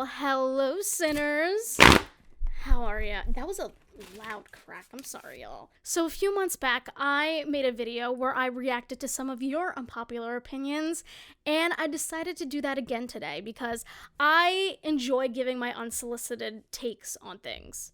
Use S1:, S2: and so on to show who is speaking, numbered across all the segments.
S1: Well, hello, sinners. How are ya? That was a loud crack. I'm sorry, y'all. So a few months back, I made a video where I reacted to some of your unpopular opinions, and I decided to do that again today because I enjoy giving my unsolicited takes on things.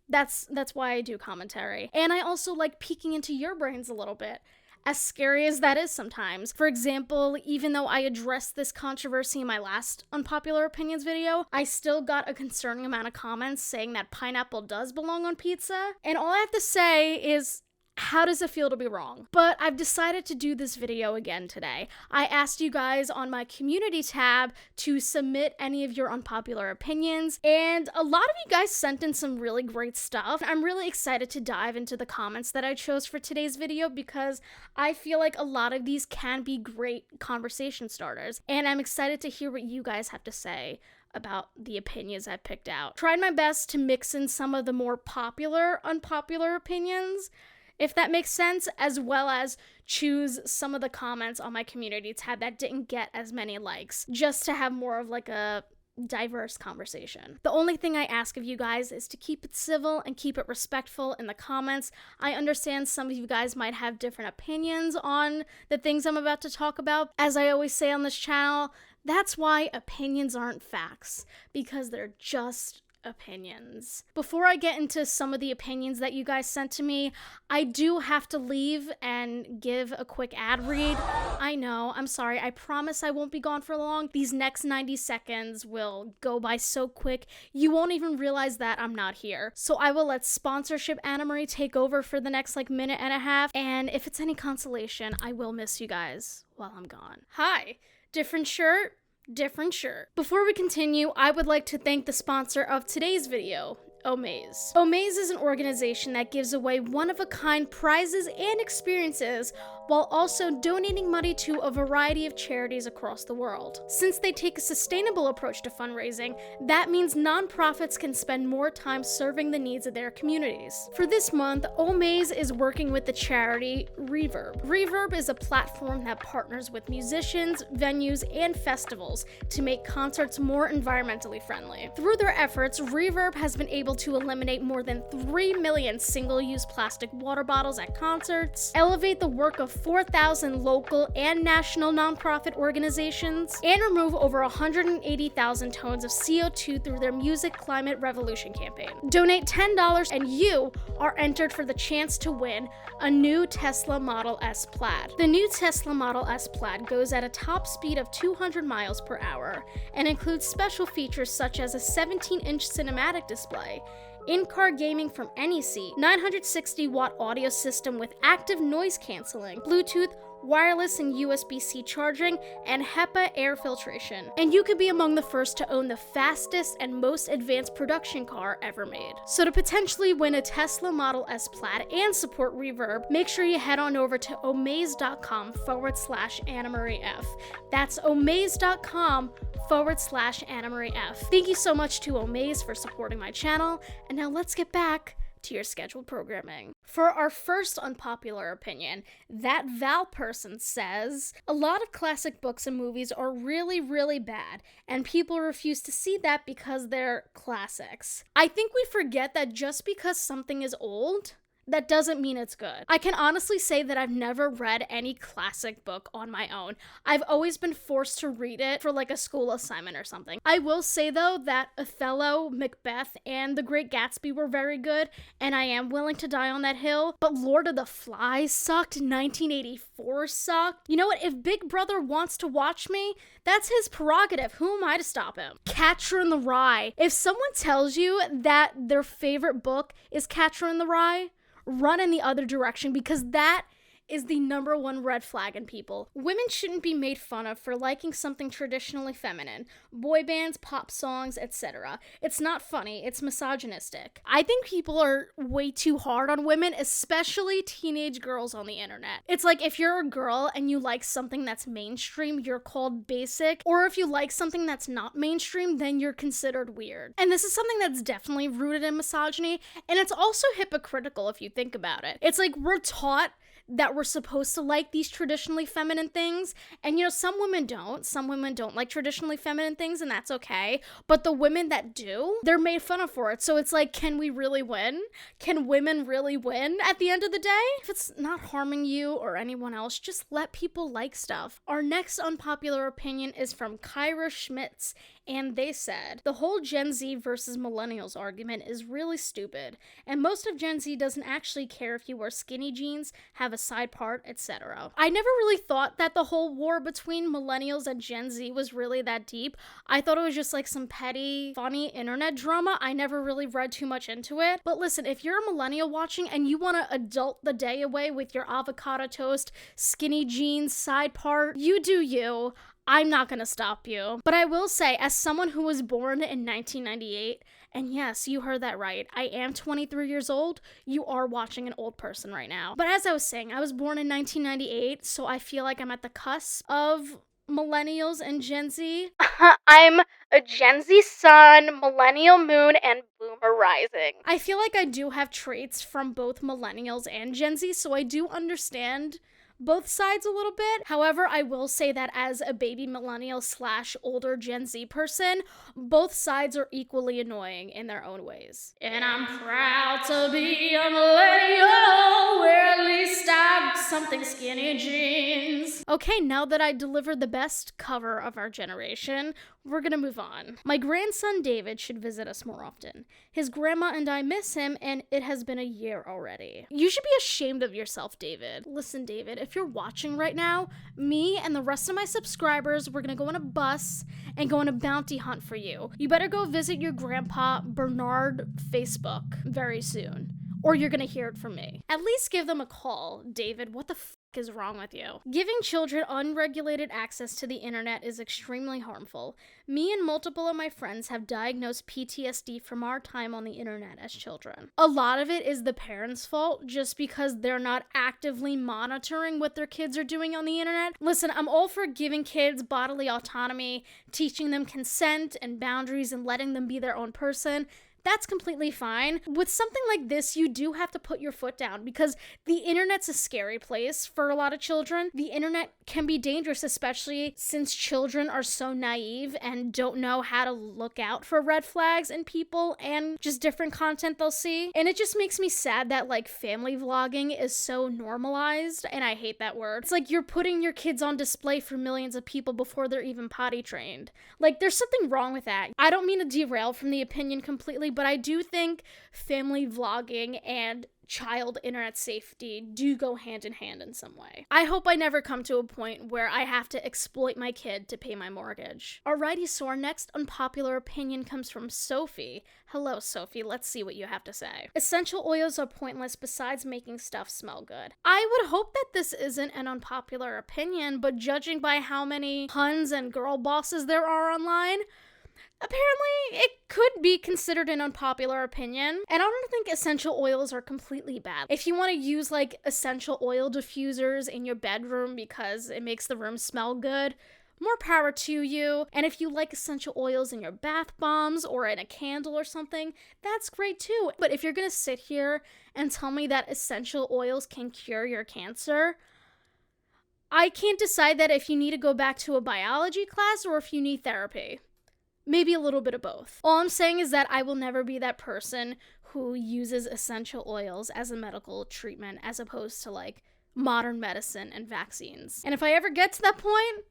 S1: That's why I do commentary. And I also like peeking into your brains a little bit, as scary as that is sometimes. For example, even though I addressed this controversy in my last Unpopular Opinions video, I still got a concerning amount of comments saying that pineapple does belong on pizza. And all I have to say is, how does it feel to be wrong? But I've decided to do this video again today. I asked you guys on my community tab to submit any of your unpopular opinions, and a lot of you guys sent in some really great stuff. I'm really excited to dive into the comments that I chose for today's video because I feel like a lot of these can be great conversation starters, and I'm excited to hear what you guys have to say about the opinions I picked out. Tried my best to mix in some of the more popular, unpopular opinions, if that makes sense, as well as choose some of the comments on my community tab that didn't get as many likes, just to have more of like a diverse conversation. The only thing I ask of you guys is to keep it civil and keep it respectful in the comments. I understand some of you guys might have different opinions on the things I'm about to talk about. As I always say on this channel, that's why opinions aren't facts, because they're just opinions. Before I get into some of the opinions that you guys sent to me, I do have to leave and give a quick ad read. I know, I'm sorry, I promise I won't be gone for long. These next 90 seconds will go by so quick, you won't even realize that I'm not here. So I will let sponsorship Anna Marie take over for the next minute and a half, and if it's any consolation, I will miss you guys while I'm gone. Hi, different shirt? Different shirt. Before we continue, I would like to thank the sponsor of today's video, Omaze. Omaze is an organization that gives away one-of-a-kind prizes and experiences while also donating money to a variety of charities across the world. Since they take a sustainable approach to fundraising, that means nonprofits can spend more time serving the needs of their communities. For this month, Omaze is working with the charity Reverb. Reverb is a platform that partners with musicians, venues, and festivals to make concerts more environmentally friendly. Through their efforts, Reverb has been able to eliminate more than 3 million single-use plastic water bottles at concerts, elevate the work of 4,000 local and national nonprofit organizations, and remove over 180,000 tons of CO2 through their Music Climate Revolution campaign. Donate $10 and you are entered for the chance to win a new Tesla Model S Plaid. The new Tesla Model S Plaid goes at a top speed of 200 miles per hour and includes special features such as a 17-inch cinematic display, in-car gaming from any seat, 960-watt audio system with active noise canceling, Bluetooth, wireless and USB-C charging, and HEPA air filtration. And you could be among the first to own the fastest and most advanced production car ever made. So to potentially win a Tesla Model S Plaid and support Reverb, make sure you head on over to omaze.com/AnnaMarieF. That's omaze.com/AnnaMarieF. Thank you so much to Omaze for supporting my channel, and now let's get back to your scheduled programming. For our first unpopular opinion, that Val person says, a lot of classic books and movies are really, really bad, and people refuse to see that because they're classics. I think we forget that just because something is old, that doesn't mean it's good. I can honestly say that I've never read any classic book on my own. I've always been forced to read it for a school assignment or something. I will say though that Othello, Macbeth, and The Great Gatsby were very good, and I am willing to die on that hill, but Lord of the Flies sucked, 1984 sucked. You know what, if Big Brother wants to watch me, that's his prerogative. Who am I to stop him? Catcher in the Rye. If someone tells you that their favorite book is Catcher in the Rye, run in the other direction, because that is the number one red flag in people. Women shouldn't be made fun of for liking something traditionally feminine. Boy bands, pop songs, etc. It's not funny, it's misogynistic. I think people are way too hard on women, especially teenage girls on the internet. It's like if you're a girl and you like something that's mainstream, you're called basic, or if you like something that's not mainstream, then you're considered weird. And this is something that's definitely rooted in misogyny, and it's also hypocritical if you think about it. It's like we're taught that we're supposed to like these traditionally feminine things. And you know, some women don't. Some women don't like traditionally feminine things, and that's okay. But the women that do, they're made fun of for it. So it's like, can we really win? Can women really win at the end of the day? If it's not harming you or anyone else, just let people like stuff. Our next unpopular opinion is from Kyra Schmitz, and they said, the whole Gen Z versus millennials argument is really stupid, and most of Gen Z doesn't actually care if you wear skinny jeans, have a side part, etc. I never really thought that the whole war between millennials and Gen Z was really that deep. I thought it was just like some petty, funny internet drama. I never really read too much into it. But listen, if you're a millennial watching and you want to adult the day away with your avocado toast, skinny jeans, side part, you do you. I'm not gonna stop you. But I will say, as someone who was born in 1998, and yes, you heard that right, I am 23 years old, you are watching an old person right now. But as I was saying, I was born in 1998, so I feel like I'm at the cusp of millennials and Gen Z. I'm a Gen Z sun, millennial moon, and boomer rising. I feel like I do have traits from both millennials and Gen Z, so I do understand both sides a little bit. However, I will say that as a baby millennial / older Gen Z person, both sides are equally annoying in their own ways. And I'm proud to be a millennial, where at least I'm something skinny jeans. Okay, now that I delivered the best cover of our generation, we're gonna move on. My grandson David should visit us more often. His grandma and I miss him, and it has been a year already. You should be ashamed of yourself, David. Listen, David, if you're watching right now, me and the rest of my subscribers, we're gonna go on a bus and go on a bounty hunt for you. You better go visit your grandpa Bernard Facebook very soon, or you're gonna hear it from me. At least give them a call, David. What the is wrong with you? Giving children unregulated access to the internet is extremely harmful. Me and multiple of my friends have diagnosed PTSD from our time on the internet as children. A lot of it is the parents' fault, just because they're not actively monitoring what their kids are doing on the internet. Listen, I'm all for giving kids bodily autonomy, teaching them consent and boundaries, and letting them be their own person. That's completely fine. With something like this, you do have to put your foot down, because the internet's a scary place for a lot of children. The internet can be dangerous, especially since children are so naive and don't know how to look out for red flags in people and just different content they'll see. And it just makes me sad that like family vlogging is so normalized, and I hate that word. It's like you're putting your kids on display for millions of people before they're even potty trained. Like, there's something wrong with that. I don't mean to derail from the opinion completely, but I do think family vlogging and child internet safety do go hand in hand in some way. I hope I never come to a point where I have to exploit my kid to pay my mortgage. Alrighty, so our next unpopular opinion comes from Sophie. Hello, Sophie. Let's see what you have to say. Essential oils are pointless besides making stuff smell good. I would hope that this isn't an unpopular opinion, but judging by how many puns and girl bosses there are online, apparently, it could be considered an unpopular opinion, and I don't think essential oils are completely bad. If you want to use, like, essential oil diffusers in your bedroom because it makes the room smell good, more power to you. And if you like essential oils in your bath bombs or in a candle or something, that's great too. But if you're gonna sit here and tell me that essential oils can cure your cancer, I can't decide that if you need to go back to a biology class or if you need therapy. Maybe a little bit of both. All I'm saying is that I will never be that person who uses essential oils as a medical treatment as opposed to like modern medicine and vaccines. And if I ever get to that point,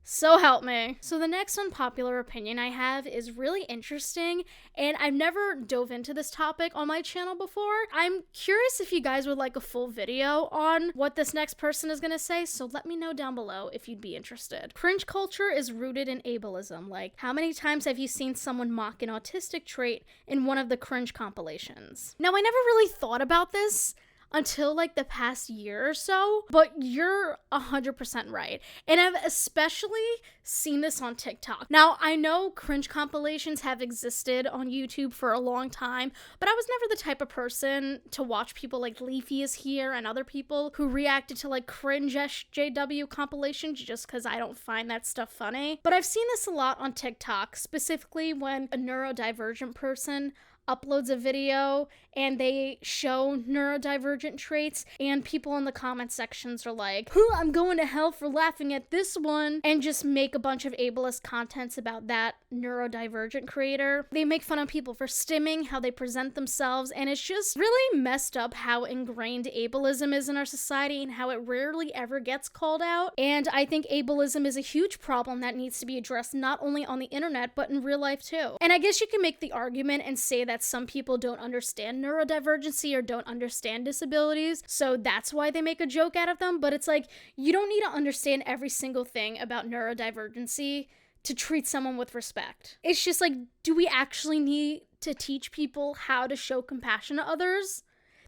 S1: so help me. So the next unpopular opinion I have is really interesting, and I've never dove into this topic on my channel before. I'm curious if you guys would like a full video on what this next person is gonna say, so let me know down below if you'd be interested. Cringe culture is rooted in ableism. Like, how many times have you seen someone mock an autistic trait in one of the cringe compilations? Now, I never really thought about this until like the past year or so, but you're 100% right. And I've especially seen this on TikTok. Now, I know cringe compilations have existed on YouTube for a long time, but I was never the type of person to watch people like Leafy is Here and other people who reacted to like cringe SJW compilations just because I don't find that stuff funny. But I've seen this a lot on TikTok, specifically when a neurodivergent person uploads a video and they show neurodivergent traits, and people in the comment sections are like, I'm going to hell for laughing at this one, and just make a bunch of ableist contents about that neurodivergent creator. They make fun of people for stimming, how they present themselves, and it's just really messed up how ingrained ableism is in our society and how it rarely ever gets called out. And I think ableism is a huge problem that needs to be addressed not only on the internet, but in real life too. And I guess you can make the argument and say that some people don't understand neurodivergency or don't understand disabilities, so that's why they make a joke out of them, but it's like, you don't need to understand every single thing about neurodivergency to treat someone with respect. It's just like, do we actually need to teach people how to show compassion to others?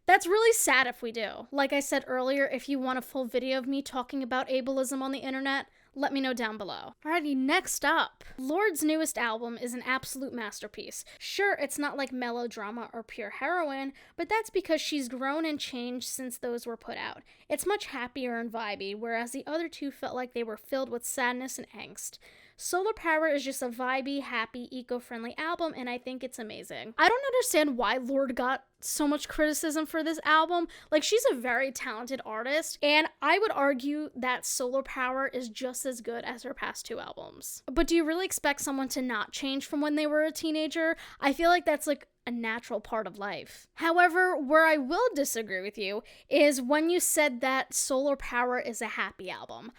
S1: That's really sad if we do. Like I said earlier, if you want a full video of me talking about ableism on the internet, let me know down below. Alrighty, next up. Lorde's newest album is an absolute masterpiece. Sure, it's not like melodrama or pure heroin, but that's because she's grown and changed since those were put out. It's much happier and vibey, whereas the other two felt like they were filled with sadness and angst. Solar Power is just a vibey, happy, eco-friendly album, and I think it's amazing. I don't understand why Lorde got so much criticism for this album. Like, she's a very talented artist, and I would argue that Solar Power is just as good as her past two albums. But do you really expect someone to not change from when they were a teenager? I feel like that's like a natural part of life. However, where I will disagree with you is when you said that Solar Power is a happy album.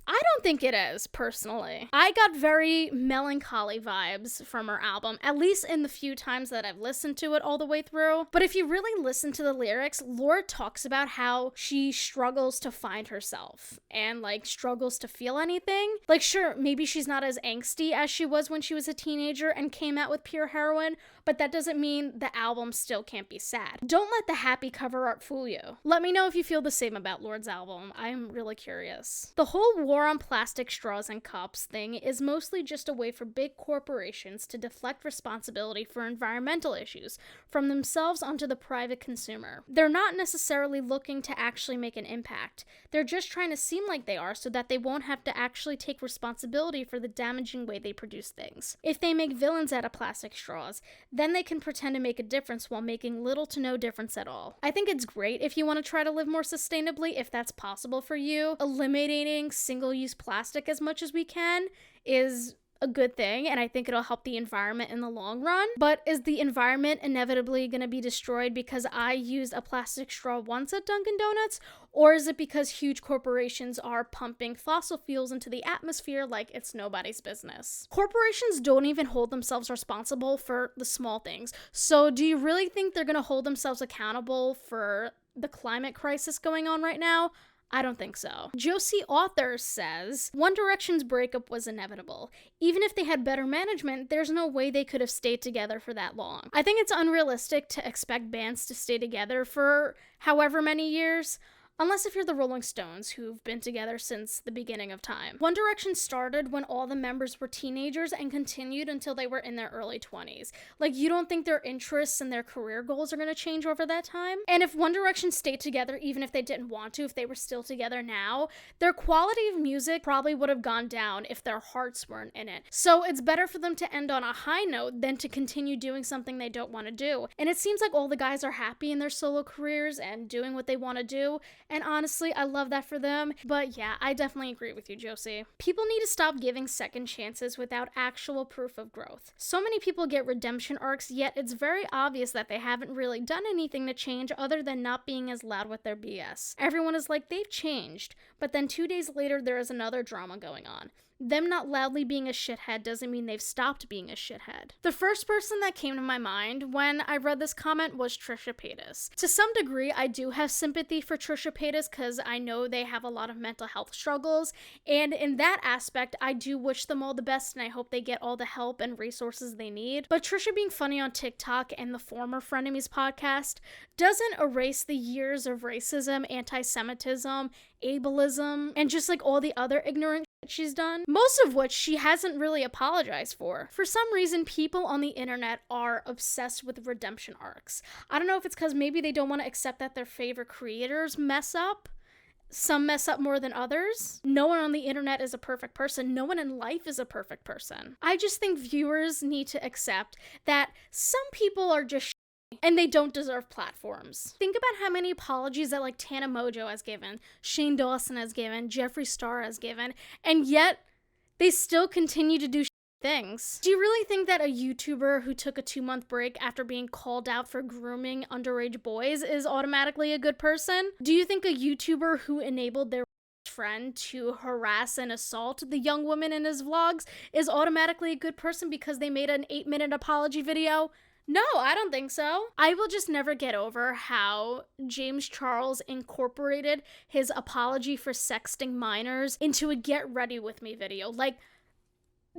S1: I don't think it is, personally. I got very melancholy vibes from her album, at least in the few times that I've listened to it all the way through. But if you really listen to the lyrics, Lorde talks about how she struggles to find herself and, like, struggles to feel anything. Like, sure, maybe she's not as angsty as she was when she was a teenager and came out with pure heroin, but that doesn't mean the album still can't be sad. Don't let the happy cover art fool you. Let me know if you feel the same about Lorde's album. I'm really curious. The whole war on plastic straws and cups thing is mostly just a way for big corporations to deflect responsibility for environmental issues from themselves onto the private consumer. They're not necessarily looking to actually make an impact. They're just trying to seem like they are so that they won't have to actually take responsibility for the damaging way they produce things. If they make villains out of plastic straws, then they can pretend to make a difference while making little to no difference at all. I think it's great if you want to try to live more sustainably, if that's possible for you. Eliminating single-use plastic as much as we can is a good thing, and I think it'll help the environment in the long run. But is the environment inevitably going to be destroyed because I used a plastic straw once at Dunkin' Donuts? Or is it because huge corporations are pumping fossil fuels into the atmosphere like it's nobody's business? Corporations don't even hold themselves responsible for the small things. So do you really think they're going to hold themselves accountable for the climate crisis going on right now? I don't think so. Josie Author says, One Direction's breakup was inevitable. Even if they had better management, there's no way they could have stayed together for that long. I think it's unrealistic to expect bands to stay together for however many years. Unless if you're the Rolling Stones, who've been together since the beginning of time. One Direction started when all the members were teenagers and continued until they were in their early 20s. Like, you don't think their interests and their career goals are going to change over that time? And if One Direction stayed together, even if they didn't want to, if they were still together now, their quality of music probably would have gone down if their hearts weren't in it. So it's better for them to end on a high note than to continue doing something they don't want to do. And it seems like all the guys are happy in their solo careers and doing what they want to do. And honestly, I love that for them. But yeah, I definitely agree with you, Josie. People need to stop giving second chances without actual proof of growth. So many people get redemption arcs, yet it's very obvious that they haven't really done anything to change other than not being as loud with their BS. Everyone is like, they've changed. But then 2 days later, there is another drama going on. Them not loudly being a shithead doesn't mean they've stopped being a shithead. The first person that came to my mind when I read this comment was Trisha Paytas. To some degree, I do have sympathy for Trisha Paytas because I know they have a lot of mental health struggles, and in that aspect, I do wish them all the best and I hope they get all the help and resources they need. But Trisha being funny on TikTok and the former Frenemies podcast doesn't erase the years of racism, anti-Semitism, ableism, and just like all the other ignorant she's done, most of which she hasn't really apologized for. For some reason, people on the internet are obsessed with redemption arcs. I don't know if it's because maybe they don't want to accept that their favorite creators mess up, some mess up more than others. No one on the internet is a perfect person. No one in life is a perfect person. I just think viewers need to accept that some people are just and they don't deserve platforms. Think about how many apologies that like Tana Mojo has given, Shane Dawson has given, Jeffree Star has given, and yet they still continue to do things. Do you really think that a YouTuber who took a 2-month break after being called out for grooming underage boys is automatically a good person? Do you think a YouTuber who enabled their friend to harass and assault the young woman in his vlogs is automatically a good person because they made an 8-minute apology video? No, I don't think so. I will just never get over how James Charles incorporated his apology for sexting minors into a get ready with me video. Like,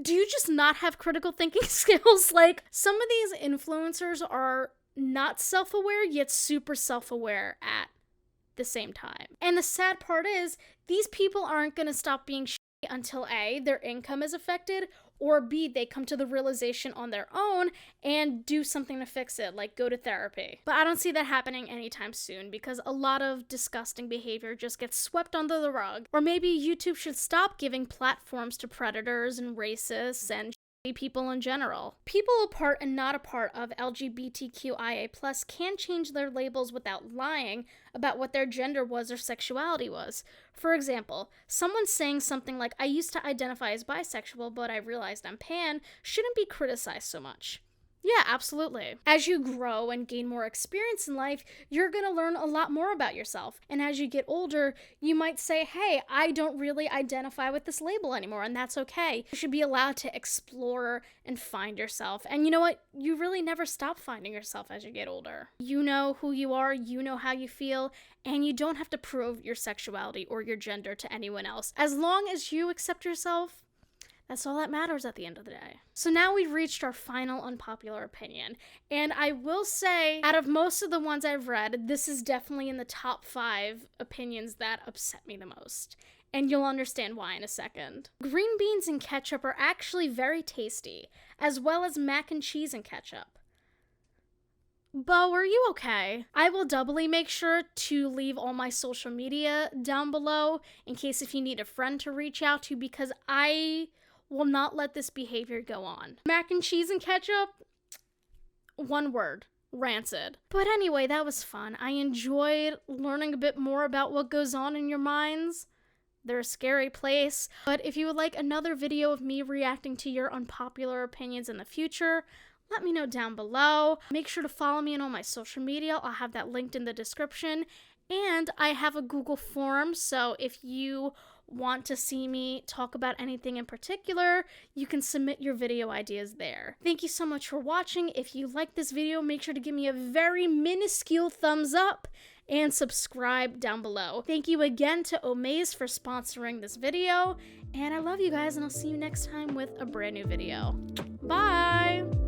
S1: do you just not have critical thinking skills? Like, some of these influencers are not self-aware, yet super self-aware at the same time. And the sad part is, these people aren't gonna stop being shitty until A, their income is affected, or B, they come to the realization on their own and do something to fix it, like go to therapy. But I don't see that happening anytime soon because a lot of disgusting behavior just gets swept under the rug. Or maybe YouTube should stop giving platforms to predators and racists and people in general. People a part and not a part of LGBTQIA+ can change their labels without lying about what their gender was or sexuality was. For example, someone saying something like, "I used to identify as bisexual, but I realized I'm pan," shouldn't be criticized so much. Yeah, absolutely. As you grow and gain more experience in life, you're gonna learn a lot more about yourself. And as you get older, you might say, hey, I don't really identify with this label anymore, and that's okay. You should be allowed to explore and find yourself. And you know what? You really never stop finding yourself as you get older. You know who you are, you know how you feel, and you don't have to prove your sexuality or your gender to anyone else. As long as you accept yourself, that's all that matters at the end of the day. So now we've reached our final unpopular opinion. And I will say, out of most of the ones I've read, this is definitely in the top 5 opinions that upset me the most. And you'll understand why in a second. Green beans and ketchup are actually very tasty, as well as mac and cheese and ketchup. Bo, are you okay? I will doubly make sure to leave all my social media down below in case if you need a friend to reach out to, because I will not let this behavior go on. Mac and cheese and ketchup? One word. Rancid. But anyway, that was fun. I enjoyed learning a bit more about what goes on in your minds. They're a scary place. But if you would like another video of me reacting to your unpopular opinions in the future, let me know down below. Make sure to follow me on all my social media. I'll have that linked in the description. And I have a Google form, so if you want to see me talk about anything in particular, you can submit your video ideas there. Thank you so much for watching. If you like this video, make sure to give me a very minuscule thumbs up and subscribe down below. Thank you again to Omaze for sponsoring this video, and I love you guys, and I'll see you next time with a brand new video. Bye!